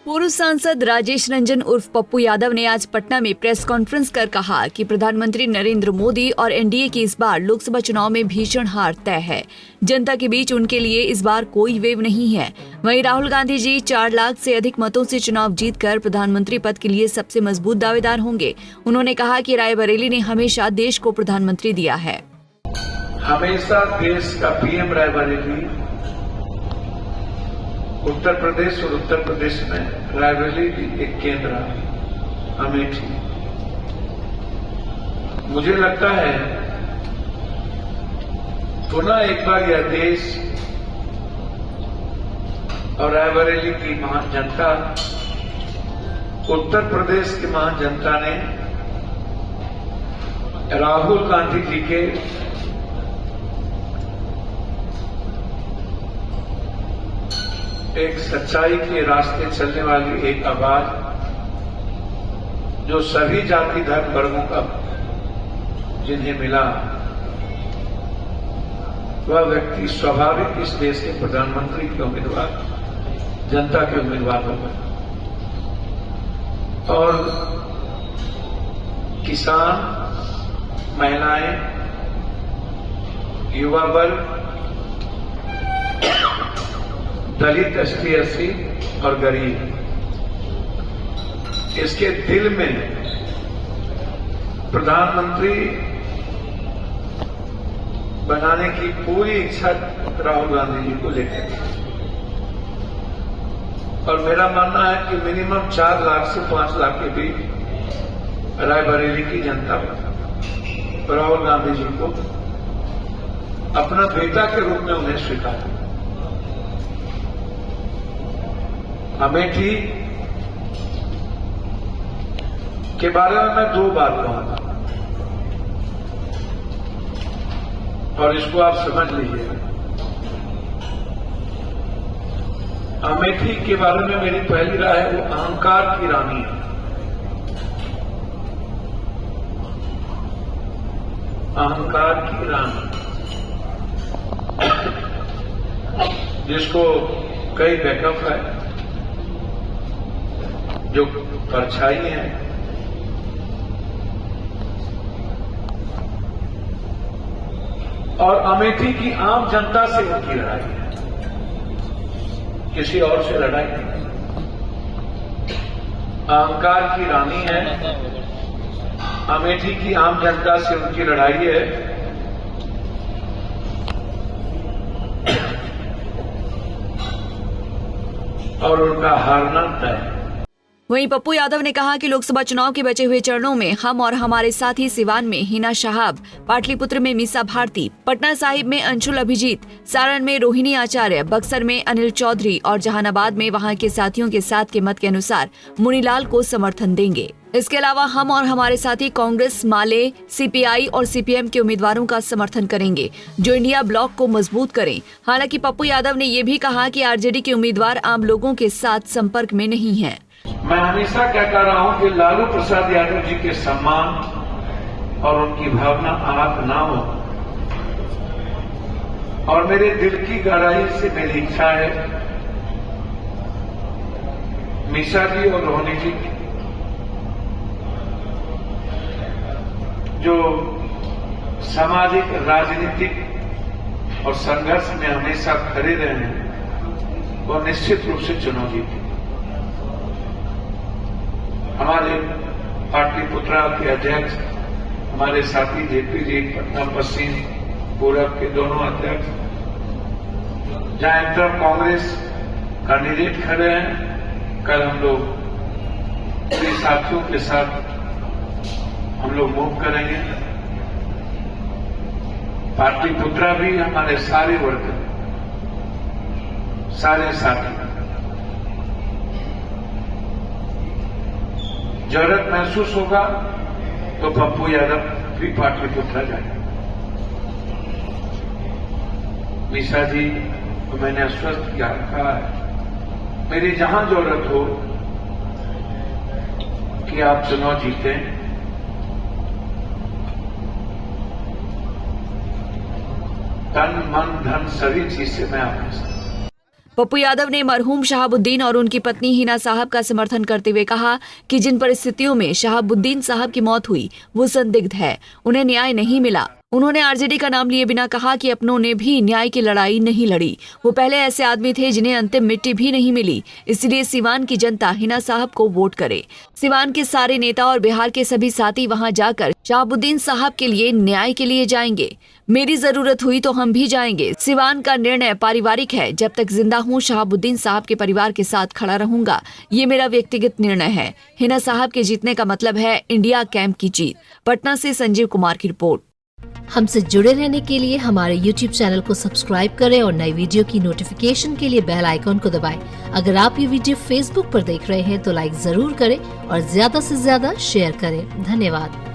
पूर्व सांसद राजेश रंजन उर्फ पप्पू यादव ने आज पटना में प्रेस कॉन्फ्रेंस कर कहा कि प्रधानमंत्री नरेंद्र मोदी और एनडीए की इस बार लोकसभा चुनाव में भीषण हार तय है। जनता के बीच उनके लिए इस बार कोई वेव नहीं है। वहीं राहुल गांधी जी 4 लाख से अधिक मतों से चुनाव जीतकर प्रधानमंत्री पद के लिए सबसे मजबूत दावेदार होंगे। उन्होंने कहा कि रायबरेली ने हमेशा देश को प्रधानमंत्री दिया है। हमेशा देश का पीएम रायबरेली, उत्तर प्रदेश और उत्तर प्रदेश में रायबरेली भी एक केंद्र अमेठी। मुझे लगता है पुनः एक बार यह देश और रायबरेली की महान जनता, उत्तर प्रदेश की महान जनता ने राहुल गांधी जी के एक सच्चाई के रास्ते चलने वाली एक आवाज, जो सभी जाति धर्म वर्गों का जिन्हें मिला, वह व्यक्ति स्वाभाविक इस देश के प्रधानमंत्री के उम्मीदवार, जनता के उम्मीदवार होगा। और किसान, महिलाएं, युवा वर्ग, दलित, एसटी, एससी और गरीब, इसके दिल में प्रधानमंत्री बनाने की पूरी इच्छा राहुल गांधी जी को लेकर। और मेरा मानना है कि मिनिमम 4 लाख से 5 लाख के बीच रायबरेली की जनता राहुल गांधी जी को अपना बेटा के रूप में उन्हें स्वीकार। अमेठी के बारे में मैं 2 बार कहूंगा और इसको आप समझ लीजिए। अमेठी के बारे में मेरी पहली राय है, वो अहंकार की रानी है। अहंकार की रानी, जिसको कई बैकअप है, जो परछाई है, और अमेठी की आम जनता से उनकी लड़ाई है, किसी और से लड़ाई नहीं। अहंकार की रानी है, अमेठी की आम जनता से उनकी लड़ाई है। और उनका हारना तय है। वहीं पप्पू यादव ने कहा कि लोकसभा चुनाव के बचे हुए चरणों में हम और हमारे साथी सिवान में हिना शाहाब, पाटलिपुत्र में मीसा भारती, पटना साहिब में अंशुल अभिजीत, सारण में रोहिणी आचार्य, बक्सर में अनिल चौधरी और जहानाबाद में वहां के साथियों के साथ के मत के अनुसार मुनीलाल को समर्थन देंगे। इसके अलावा हम और हमारे साथी कांग्रेस, माले, सीपीआई और सीपीएम के उम्मीदवारों का समर्थन करेंगे, जो इंडिया ब्लॉक को मजबूत करें। हालांकि पप्पू यादव ने ये भी कहा कि आरजेडी के उम्मीदवार आम लोगों के साथ संपर्क में नहीं हैं। मैं हमेशा कहता रहा हूं कि लालू प्रसाद यादव जी के सम्मान और उनकी भावना आहत ना हो, और मेरे दिल की गहराई से मेरी इच्छा है मीसा जी और रोहिणी जी, जो सामाजिक, राजनीतिक और संघर्ष में हमेशा खड़े रहे हैं, वो निश्चित रूप से चुनाव जीते। हमारे पाटलिपुत्रा के अध्यक्ष, हमारे साथी जेपी जी, पटना पश्चिम पूरब के दोनों अध्यक्ष, जहां इंटर कांग्रेस कैंडिडेट खड़े हैं, कल हम लोग अपने साथियों के साथ हम लोग मूव करेंगे। पाटलिपुत्रा भी हमारे सारे वर्कर, सारे साथी जरूरत महसूस होगा तो पप्पू यादव भी पाटलिपुत्रा जाएंगे। मीसा जी को मैंने आश्वस्त किया, कहा है मेरी जहां जरूरत हो कि आप चुनाव जीतें, तन मन धन सभी चीज से मैं आपके साथ। पप्पू यादव ने मरहूम शहाबुद्दीन और उनकी पत्नी हिना साहब का समर्थन करते हुए कहा कि जिन परिस्थितियों में शहाबुद्दीन साहब की मौत हुई वो संदिग्ध है, उन्हें न्याय नहीं मिला। उन्होंने आरजेडी का नाम लिए बिना कहा कि अपनों ने भी न्याय की लड़ाई नहीं लड़ी। वो पहले ऐसे आदमी थे जिन्हें अंतिम मिट्टी भी नहीं मिली, इसलिए सिवान की जनता हिना साहब को वोट करे। सिवान के सारे नेता और बिहार के सभी साथी वहां जाकर शहाबुद्दीन साहब के लिए न्याय के लिए जाएंगे। मेरी जरूरत हुई तो हम भी जाएंगे। सिवान का निर्णय पारिवारिक है। जब तक जिंदा हूँ शहाबुद्दीन साहब के परिवार के साथ खड़ा रहूंगा। ये मेरा व्यक्तिगत निर्णय है। हिना साहब के जीतने का मतलब है इंडिया कैंप की जीत। पटना से संजीव कुमार की रिपोर्ट। हमसे जुड़े रहने के लिए हमारे YouTube चैनल को सब्सक्राइब करें और नई वीडियो की नोटिफिकेशन के लिए बेल आइकॉन को दबाएं। अगर आप ये वीडियो Facebook पर देख रहे हैं तो लाइक जरूर करें और ज्यादा से ज्यादा शेयर करें। धन्यवाद।